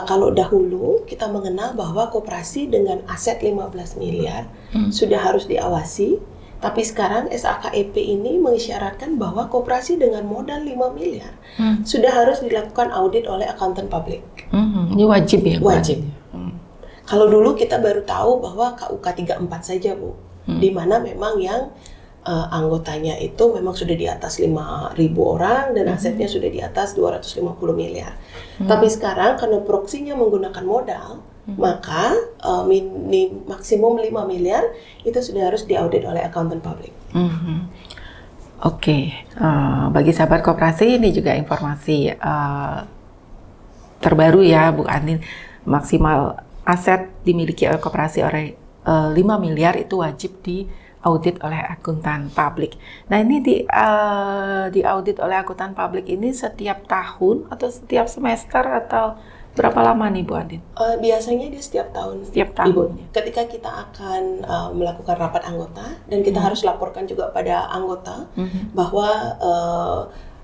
kalau dahulu kita mengenal bahwa koperasi dengan aset 15 miliar sudah harus diawasi, tapi sekarang SAKEP ini mengisyaratkan bahwa koperasi dengan modal 5 miliar sudah harus dilakukan audit oleh akuntan publik. Ini wajib ya? Wajib. Kalau dulu kita baru tahu bahwa KUK 34 saja Bu, di mana memang yang anggotanya itu memang sudah di atas 5.000 orang dan asetnya sudah di atas 250 miliar. Tapi sekarang karena proksinya menggunakan modal, maka maksimum 5 miliar itu sudah harus diaudit oleh akuntan publik. Oke. Bagi sahabat koperasi ini juga informasi terbaru ya Bu Andin, maksimal aset dimiliki oleh koperasi oleh 5 miliar itu wajib diaudit oleh akuntan publik. Nah ini di audit oleh akuntan publik ini setiap tahun atau setiap semester atau berapa lama nih Bu Andin? Biasanya dia setiap tahun. Setiap tahun. Ibu, ketika kita akan melakukan rapat anggota dan kita harus laporkan juga pada anggota bahwa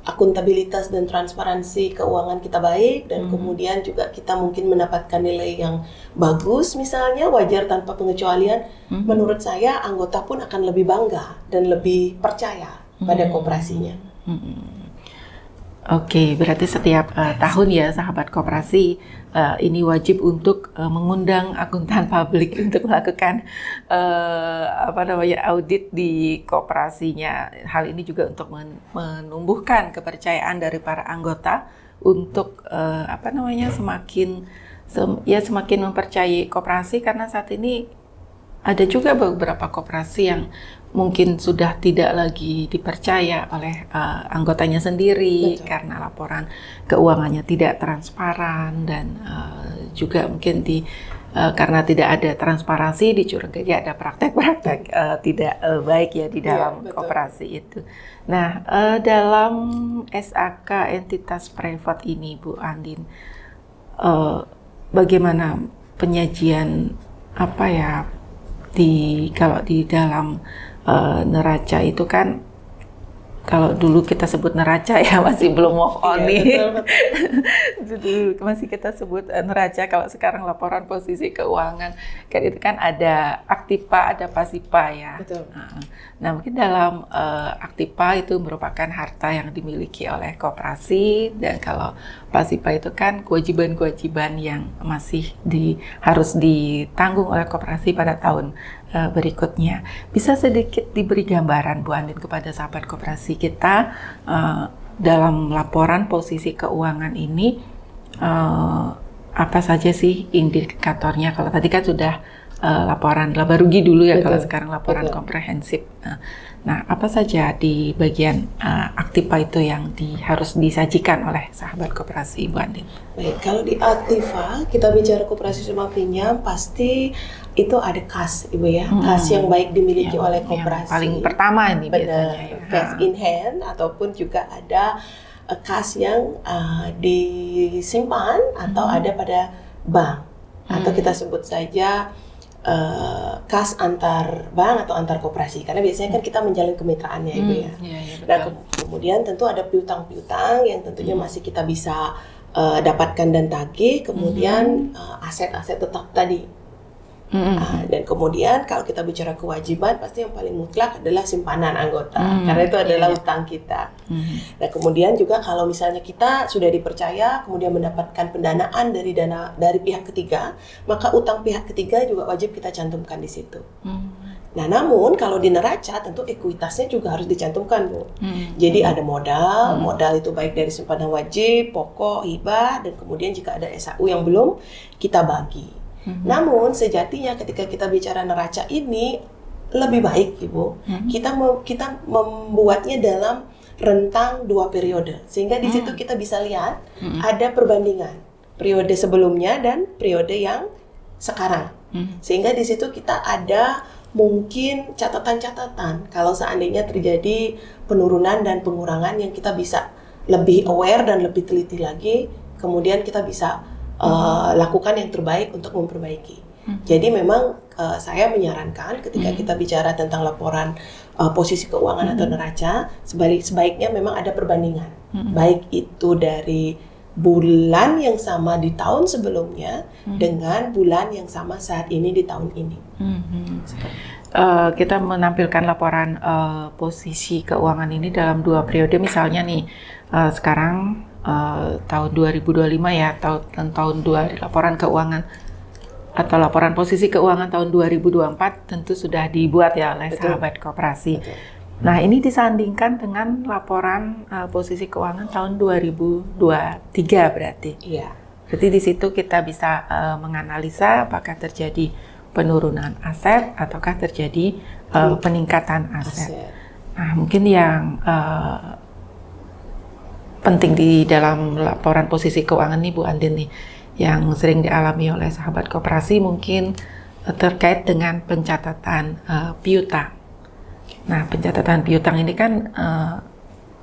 akuntabilitas dan transparansi keuangan kita baik dan kemudian juga kita mungkin mendapatkan nilai yang bagus misalnya, wajar tanpa pengecualian, menurut saya anggota pun akan lebih bangga dan lebih percaya pada koperasinya. Oke, berarti setiap tahun ya sahabat koperasi ini wajib untuk mengundang akuntan publik untuk melakukan audit di koperasinya. Hal ini juga untuk menumbuhkan kepercayaan dari para anggota untuk semakin mempercayai koperasi, karena saat ini ada juga beberapa koperasi yang mungkin sudah tidak lagi dipercaya oleh anggotanya sendiri. Betul. Karena laporan keuangannya tidak transparan dan juga mungkin karena tidak ada transparansi dicurigai ada praktek-praktek tidak baik ya di dalam koperasi itu. Nah, dalam SAK entitas privat ini Bu Andin, bagaimana penyajian kalau di dalam neraca itu kan, kalau dulu kita sebut neraca ya, masih belum move on nih. Dulu masih kita sebut neraca, kalau sekarang laporan posisi keuangan kan itu kan ada aktiva, ada pasiva ya. Betul. Nah mungkin dalam aktiva itu merupakan harta yang dimiliki oleh koperasi, dan kalau pasiva itu kan kewajiban-kewajiban yang masih harus ditanggung oleh koperasi pada tahun berikutnya. Bisa sedikit diberi gambaran Bu Andin kepada sahabat koperasi kita dalam laporan posisi keuangan ini apa saja sih indikatornya? Kalau tadi kan sudah laporan laba rugi dulu ya. Betul. Kalau sekarang laporan komprehensif. Nah, apa saja di bagian aktiva itu yang harus disajikan oleh sahabat koperasi Bu Andin? Baik, kalau di aktiva kita bicara koperasi rumah pinjam, pasti itu ada kas Ibu ya, kas yang baik dimiliki oleh koperasi. Yang paling pertama ini biasanya ya. Cash in hand, ataupun juga ada kas yang disimpan atau ada pada bank, atau kita sebut saja kas antar bank atau antar koperasi, karena biasanya kan kita menjalin kemitraannya Ibu ya. Nah kemudian tentu ada piutang-piutang yang tentunya masih kita bisa dapatkan dan tagih, kemudian aset-aset tetap tadi. Dan kemudian kalau kita bicara kewajiban, pasti yang paling mutlak adalah simpanan anggota, karena itu adalah utang kita. Nah kemudian juga kalau misalnya kita sudah dipercaya, kemudian mendapatkan pendanaan dari pihak ketiga, maka utang pihak ketiga juga wajib kita cantumkan di situ. Nah namun kalau di neraca tentu ekuitasnya juga harus dicantumkan Bu. Jadi ada modal itu baik dari simpanan wajib, pokok, hibah, dan kemudian jika ada SAU yang belum kita bagi. Namun sejatinya ketika kita bicara neraca ini, lebih baik Ibu, kita membuatnya dalam rentang 2 periode, sehingga di situ kita bisa lihat ada perbandingan periode sebelumnya dan periode yang sekarang, sehingga di situ kita ada mungkin catatan-catatan kalau seandainya terjadi penurunan dan pengurangan yang kita bisa lebih aware dan lebih teliti lagi, kemudian kita bisa lakukan yang terbaik untuk memperbaiki. Jadi memang saya menyarankan ketika kita bicara tentang laporan posisi keuangan atau neraca, sebaiknya memang ada perbandingan, baik itu dari bulan yang sama di tahun sebelumnya dengan bulan yang sama saat ini di tahun ini. Kita menampilkan laporan posisi keuangan ini dalam 2 periode, misalnya nih sekarang tahun 2025 ya, tahun 2 laporan keuangan atau laporan posisi keuangan tahun 2024 tentu sudah dibuat ya oleh sahabat koperasi. Betul. Nah, ini disandingkan dengan laporan posisi keuangan tahun 2023 berarti. Iya. Berarti di situ kita bisa menganalisa apakah terjadi penurunan aset ataukah terjadi peningkatan aset. Nah, mungkin yang penting di dalam laporan posisi keuangan nih Bu Andin nih, yang sering dialami oleh sahabat koperasi mungkin terkait dengan pencatatan piutang. Nah, pencatatan piutang ini kan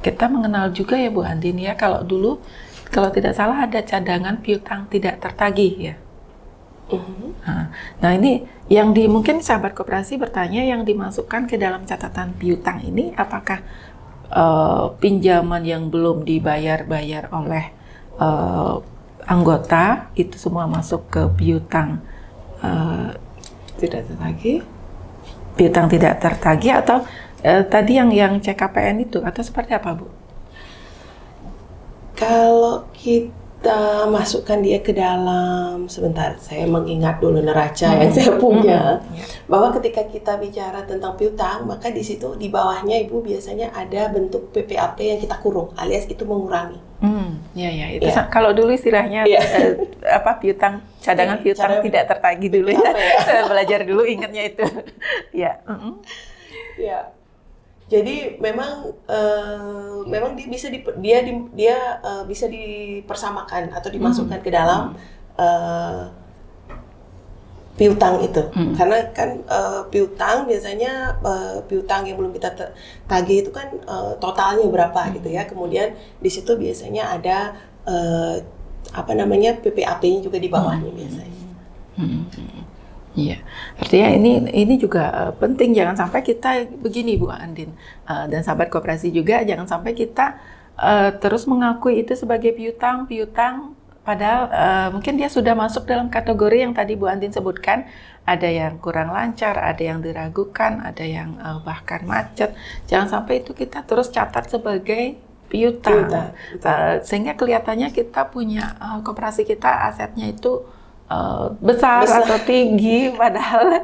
kita mengenal juga ya Bu Andin ya, kalau dulu kalau tidak salah ada cadangan piutang tidak tertagih ya. Nah, ini yang mungkin sahabat koperasi bertanya, yang dimasukkan ke dalam catatan piutang ini apakah pinjaman yang belum dibayar-bayar oleh anggota itu semua masuk ke piutang Tidak tertagih. Piutang tidak tertagih atau tadi yang CKPN itu, atau seperti apa Bu? Kalau kita masukkan dia ke dalam, sebentar saya mengingat dulu neraca yang saya punya, bahwa ketika kita bicara tentang piutang, maka di situ di bawahnya Ibu biasanya ada bentuk PPAP yang kita kurung, alias itu mengurangi. Ya, itu kalau dulu istilahnya piutang, cadangan piutang tidak tertagih dulu ya. Saya belajar dulu ingatnya itu. Ya. Ya. Jadi memang dia bisa dipersamakan atau dimasukkan ke dalam piutang itu, karena kan piutang biasanya piutang yang belum kita tagih itu kan totalnya berapa gitu ya. Kemudian di situ biasanya ada PPAP-nya juga di bawahnya biasanya. Iya, artinya ini juga penting, jangan sampai kita begini Bu Andin dan sahabat koperasi juga, jangan sampai kita terus mengakui itu sebagai piutang, padahal mungkin dia sudah masuk dalam kategori yang tadi Bu Andin sebutkan, ada yang kurang lancar, ada yang diragukan, ada yang bahkan macet. Jangan sampai itu kita terus catat sebagai piutang. Sehingga kelihatannya kita punya koperasi kita asetnya itu besar atau tinggi, padahal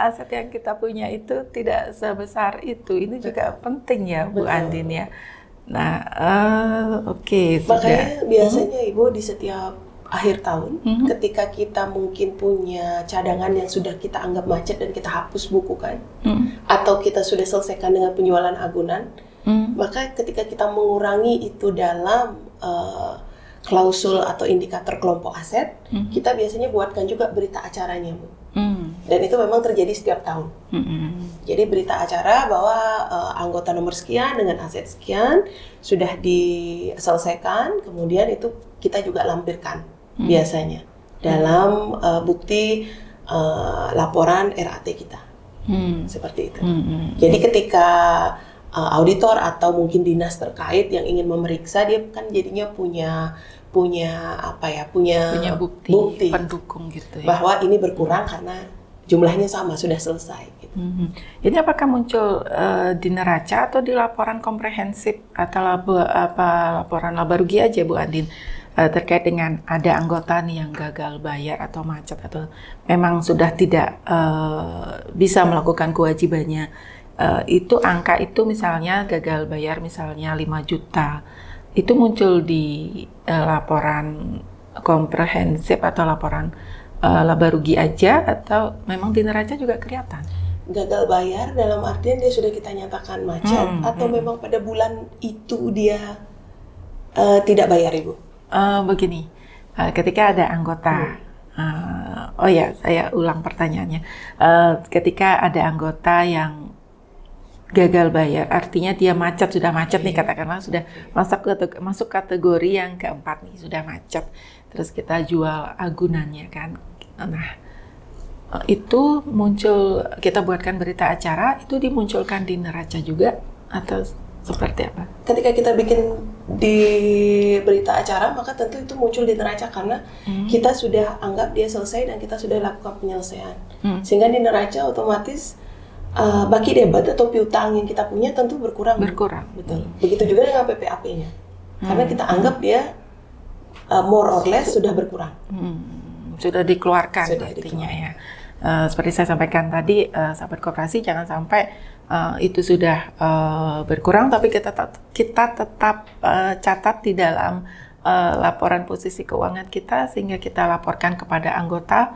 aset yang kita punya itu tidak sebesar itu. Ini juga penting ya Bu Andin ya. Nah, oke. Makanya biasanya Ibu di setiap akhir tahun, ketika kita mungkin punya cadangan yang sudah kita anggap macet dan kita hapus bukukan, atau kita sudah selesaikan dengan penjualan agunan, maka ketika kita mengurangi itu dalam klausul atau indikator kelompok aset, kita biasanya buatkan juga berita acaranya, Bu. Dan itu memang terjadi setiap tahun. Jadi berita acara bahwa anggota nomor sekian dengan aset sekian sudah diselesaikan, kemudian itu kita juga lampirkan biasanya dalam bukti laporan RAT kita. Seperti itu. Jadi ketika auditor atau mungkin dinas terkait yang ingin memeriksa, dia kan jadinya punya bukti pendukung gitu ya, bahwa ini berkurang karena jumlahnya sama, sudah selesai gitu. Ini apakah muncul di neraca atau di laporan komprehensif atau laporan laba rugi aja Bu Andin, terkait dengan ada anggota nih yang gagal bayar atau macet atau memang sudah tidak bisa melakukan kewajibannya? Itu angka itu misalnya gagal bayar misalnya 5 juta, itu muncul di laporan komprehensif atau laporan laba rugi aja, atau memang di neraca juga kelihatan? gagal bayar dalam artian dia sudah kita nyatakan macet atau memang pada bulan itu dia tidak bayar, Ibu? Begini, ketika ada anggota, oh ya, saya ulang pertanyaannya. Ketika ada anggota yang gagal bayar, artinya dia macet, sudah macet nih, katakanlah sudah masuk kategori yang keempat nih, sudah macet. Terus kita jual agunannya kan. Nah, itu muncul, kita buatkan berita acara, itu dimunculkan di neraca juga atau seperti apa? Ketika kita bikin di berita acara, maka tentu itu muncul di neraca karena kita sudah anggap dia selesai dan kita sudah lakukan penyelesaian. Sehingga di neraca otomatis baki debat atau piutang yang kita punya tentu berkurang. Betul. Begitu juga dengan PPAP-nya. Karena kita anggap dia more or less sudah berkurang. Sudah dikeluarkan artinya ya. Seperti saya sampaikan tadi, sahabat koperasi, jangan sampai itu sudah berkurang, tapi kita tetap catat di dalam laporan posisi keuangan kita, sehingga kita laporkan kepada anggota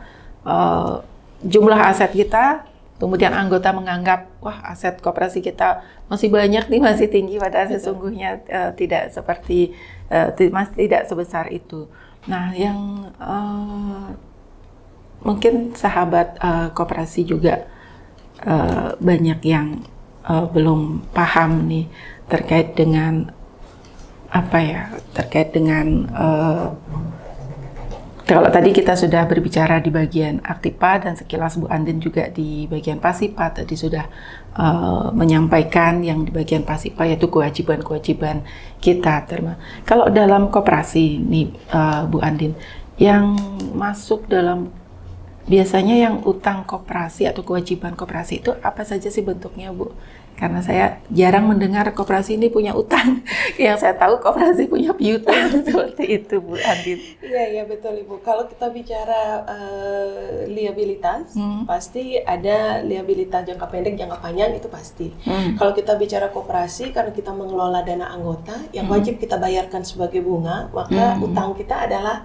jumlah aset kita. Kemudian anggota menganggap, wah, aset koperasi kita masih banyak nih, masih tinggi, padahal sesungguhnya tidak seperti masih tidak sebesar itu. Nah, yang mungkin sahabat koperasi juga banyak yang belum paham nih terkait dengan kalau tadi kita sudah berbicara di bagian Aktipa dan sekilas Bu Andin juga di bagian Pasipa tadi sudah menyampaikan yang di bagian Pasipa yaitu kewajiban-kewajiban kita. Kalau dalam koperasi nih Bu Andin, yang masuk dalam biasanya yang utang koperasi atau kewajiban koperasi itu apa saja sih bentuknya, Bu? Karena saya jarang mendengar koperasi ini punya utang. Yang saya tahu koperasi punya piutang seperti itu, Bu Andin. Iya betul, Ibu. Kalau kita bicara liabilitas, pasti ada liabilitas jangka pendek, jangka panjang, itu pasti. Kalau kita bicara koperasi, karena kita mengelola dana anggota, yang wajib kita bayarkan sebagai bunga, maka utang kita adalah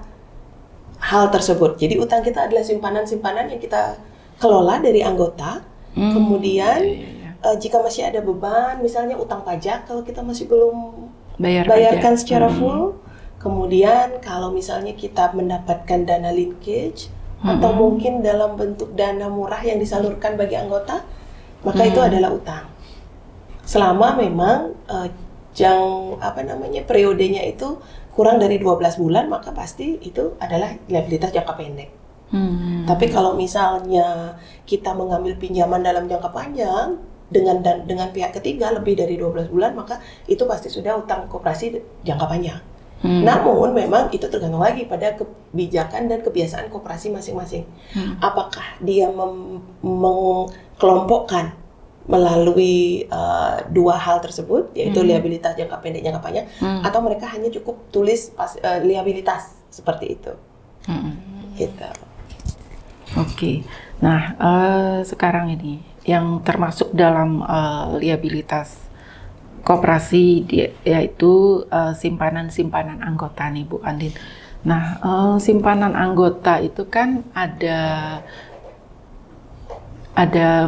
hal tersebut. Jadi utang kita adalah simpanan-simpanan yang kita kelola dari anggota. Kemudian jika masih ada beban, misalnya utang pajak, kalau kita masih belum bayarkan secara full, kemudian kalau misalnya kita mendapatkan dana linkage atau mungkin dalam bentuk dana murah yang disalurkan bagi anggota, maka itu adalah utang. Selama memang periodenya itu kurang dari 12 bulan, maka pasti itu adalah liabilitas jangka pendek. Tapi kalau misalnya kita mengambil pinjaman dalam jangka panjang dengan pihak ketiga lebih dari 12 bulan, maka itu pasti sudah utang koperasi jangka panjang. Namun memang itu tergantung lagi pada kebijakan dan kebiasaan koperasi masing-masing. Apakah dia mengkelompokkan melalui dua hal tersebut, yaitu liabilitas jangka pendek, jangka panjang, atau mereka hanya cukup tulis liabilitas seperti itu. Gitu. Oke. Nah, sekarang ini yang termasuk dalam liabilitas koperasi yaitu simpanan-simpanan anggota nih, Bu Andin. Nah, simpanan anggota itu kan ada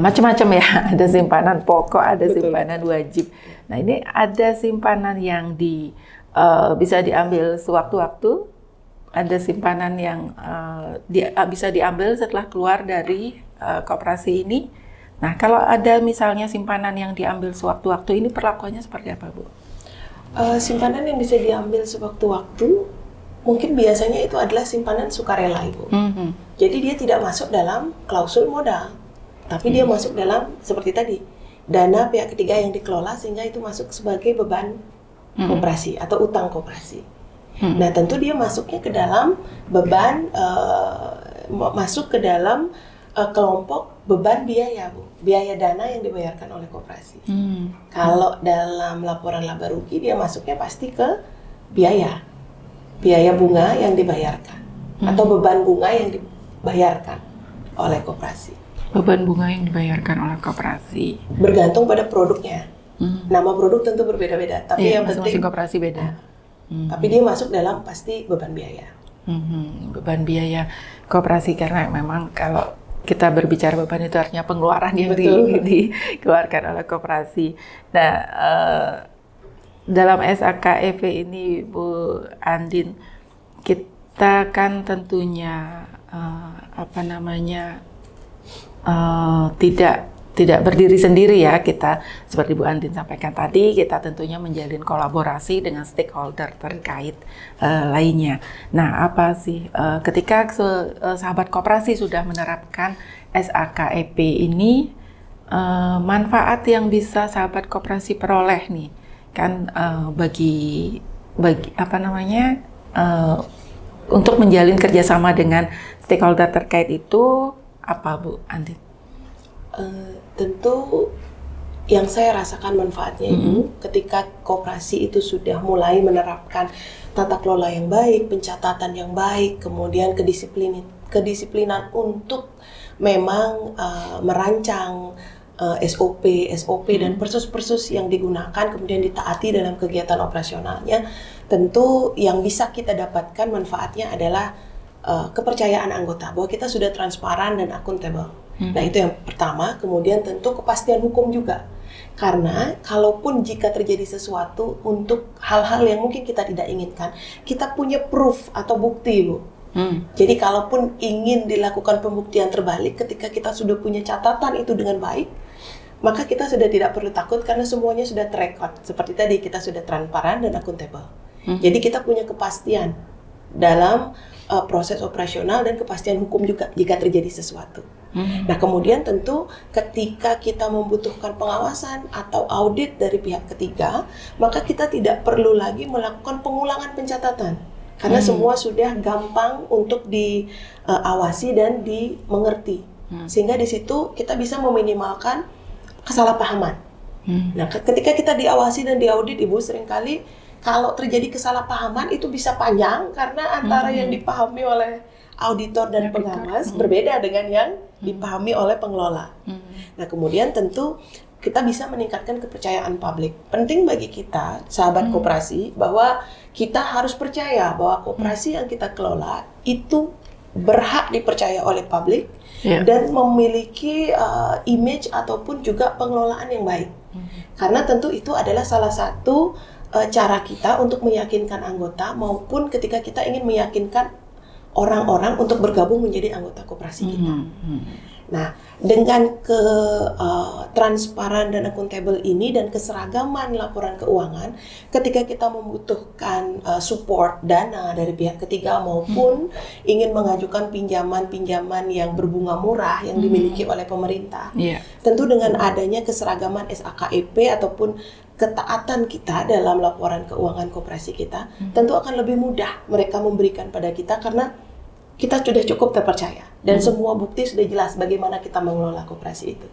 macam-macam ya, ada simpanan pokok, ada simpanan wajib. Nah, ini ada simpanan yang bisa diambil sewaktu-waktu, ada simpanan yang bisa diambil setelah keluar dari koperasi ini. Nah, kalau ada misalnya simpanan yang diambil sewaktu-waktu, ini perlakuannya seperti apa, Bu? Simpanan yang bisa diambil sewaktu-waktu, mungkin biasanya itu adalah simpanan sukarela, Ibu. Jadi dia tidak masuk dalam klausul modal, tapi dia masuk dalam seperti tadi, dana pihak ketiga yang dikelola, sehingga itu masuk sebagai beban koperasi atau utang koperasi. Nah, tentu dia masuknya ke dalam beban, masuk ke dalam kelompok beban biaya, Bu. Biaya dana yang dibayarkan oleh koperasi. Kalau dalam laporan laba rugi, dia masuknya pasti ke biaya bunga yang dibayarkan, atau beban bunga yang dibayarkan oleh koperasi. Beban bunga yang dibayarkan oleh koperasi. Bergantung pada produknya. Nama produk tentu berbeda-beda, tapi yang penting koperasi beda. Tapi dia masuk dalam pasti beban biaya. Beban biaya koperasi, karena memang kalau kita berbicara beban itu artinya pengeluaran yang dikeluarkan oleh koperasi. Nah, dalam SAKEP ini Bu Andin, kita kan tentunya tidak berdiri sendiri ya. Kita seperti Bu Andin sampaikan tadi, kita tentunya menjalin kolaborasi dengan stakeholder terkait lainnya. Nah, apa sih ketika sahabat koperasi sudah menerapkan SAKEP ini, manfaat yang bisa sahabat koperasi peroleh nih kan bagi untuk menjalin kerjasama dengan stakeholder terkait itu apa Bu Andin? Tentu yang saya rasakan manfaatnya itu ketika koperasi itu sudah mulai menerapkan tata kelola yang baik, pencatatan yang baik, kemudian kedisiplinan untuk memang merancang SOP dan persus yang digunakan kemudian ditaati dalam kegiatan operasionalnya. Tentu yang bisa kita dapatkan manfaatnya adalah kepercayaan anggota bahwa kita sudah transparan dan akuntabel. Nah, itu yang pertama. Kemudian tentu kepastian hukum juga. Karena kalaupun jika terjadi sesuatu untuk hal-hal yang mungkin kita tidak inginkan, kita punya proof atau bukti, Bu. Jadi kalaupun ingin dilakukan pembuktian terbalik, ketika kita sudah punya catatan itu dengan baik, maka kita sudah tidak perlu takut karena semuanya sudah terrekod. Seperti tadi, kita sudah transparan dan akuntabel. Jadi kita punya kepastian dalam proses operasional dan kepastian hukum juga jika terjadi sesuatu. Nah, kemudian tentu ketika kita membutuhkan pengawasan atau audit dari pihak ketiga, maka kita tidak perlu lagi melakukan pengulangan pencatatan. Karena semua sudah gampang untuk diawasi dan dimengerti. Sehingga di situ kita bisa meminimalkan kesalahpahaman. Nah, ketika kita diawasi dan diaudit, Ibu, seringkali kalau terjadi kesalahpahaman itu bisa panjang karena antara yang dipahami oleh auditor dan pengawas berbeda dengan yang dipahami oleh pengelola. Nah, kemudian tentu kita bisa meningkatkan kepercayaan publik. Penting bagi kita, sahabat koperasi, bahwa kita harus percaya bahwa koperasi yang kita kelola itu berhak dipercaya oleh publik dan memiliki image ataupun juga pengelolaan yang baik. Karena tentu itu adalah salah satu cara kita untuk meyakinkan anggota maupun ketika kita ingin meyakinkan orang-orang untuk bergabung menjadi anggota koperasi kita. Nah, dengan transparan dan akuntabel ini dan keseragaman laporan keuangan, ketika kita membutuhkan support dana dari pihak ketiga maupun ingin mengajukan pinjaman-pinjaman yang berbunga murah yang dimiliki oleh pemerintah, tentu dengan adanya keseragaman SAKEP ataupun ketaatan kita dalam laporan keuangan koperasi kita, tentu akan lebih mudah mereka memberikan pada kita karena kita sudah cukup terpercaya dan semua bukti sudah jelas bagaimana kita mengelola koperasi itu.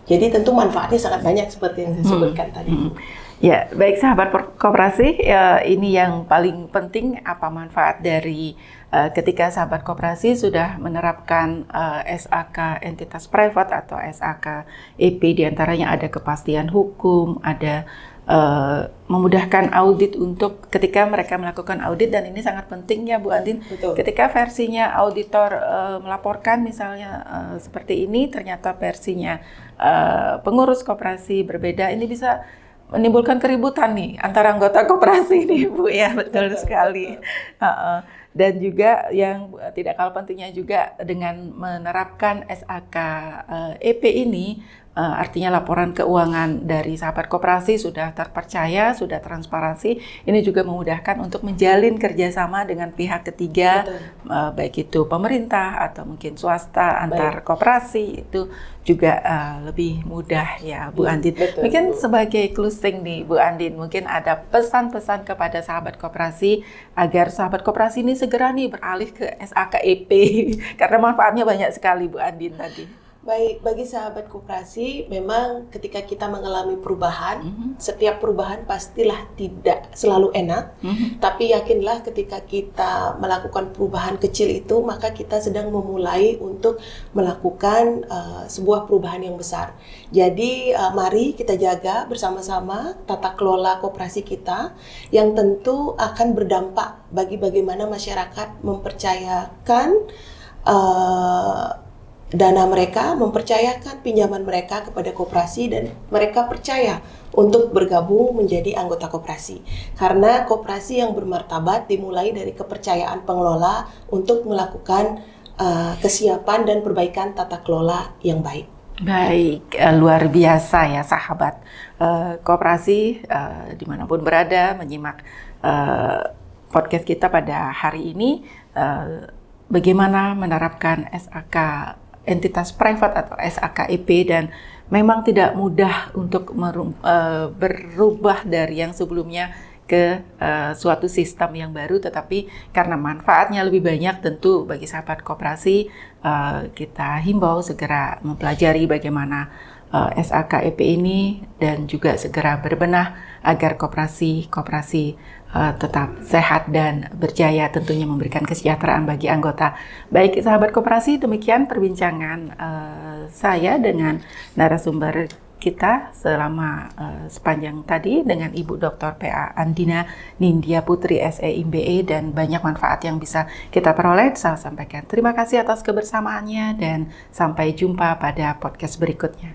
Jadi tentu manfaatnya sangat banyak seperti yang saya sebutkan tadi. Ya, baik sahabat koperasi, ini yang paling penting apa manfaat dari ketika sahabat koperasi sudah menerapkan SAK entitas private atau SAKEP, diantaranya ada kepastian hukum, ada memudahkan audit untuk ketika mereka melakukan audit, dan ini sangat penting ya Bu Andin. Betul. Ketika versinya auditor melaporkan misalnya seperti ini, ternyata versinya pengurus koperasi berbeda, ini bisa menimbulkan keributan nih antara anggota koperasi nih Bu ya, betul sekali. Dan juga yang tidak kalah pentingnya juga dengan menerapkan SAKEP ini, artinya laporan keuangan dari sahabat koperasi sudah terpercaya, sudah transparansi. Ini juga memudahkan untuk menjalin kerjasama dengan pihak ketiga, baik itu pemerintah atau mungkin swasta, antar koperasi, itu juga lebih mudah ya Bu Andin. Mungkin sebagai closing nih Bu Andin, mungkin ada pesan-pesan kepada sahabat koperasi agar sahabat koperasi ini segera nih beralih ke SAKEP karena manfaatnya banyak sekali Bu Andin tadi. Baik, bagi sahabat koperasi, memang ketika kita mengalami perubahan, setiap perubahan pastilah tidak selalu enak, tapi yakinlah ketika kita melakukan perubahan kecil itu, maka kita sedang memulai untuk melakukan sebuah perubahan yang besar. Jadi mari kita jaga bersama-sama tata kelola koperasi kita yang tentu akan berdampak bagi bagaimana masyarakat mempercayakan dana mereka, mempercayakan pinjaman mereka kepada koperasi, dan mereka percaya untuk bergabung menjadi anggota koperasi. Karena koperasi yang bermartabat dimulai dari kepercayaan pengelola untuk melakukan kesiapan dan perbaikan tata kelola yang baik. Baik, luar biasa ya sahabat koperasi dimanapun berada menyimak podcast kita pada hari ini, bagaimana menerapkan SAK entitas private atau SAKEP, dan memang tidak mudah untuk berubah dari yang sebelumnya ke suatu sistem yang baru, tetapi karena manfaatnya lebih banyak, tentu bagi sahabat koperasi kita himbau segera mempelajari bagaimana SAKEP ini dan juga segera berbenah agar koperasi tetap sehat dan berjaya, tentunya memberikan kesejahteraan bagi anggota. Baik sahabat koperasi, demikian perbincangan saya dengan narasumber kita selama sepanjang tadi dengan Ibu Dr. PA Andina Nindya Putri SE MBA, dan banyak manfaat yang bisa kita peroleh. Saya sampaikan terima kasih atas kebersamaannya dan sampai jumpa pada podcast berikutnya.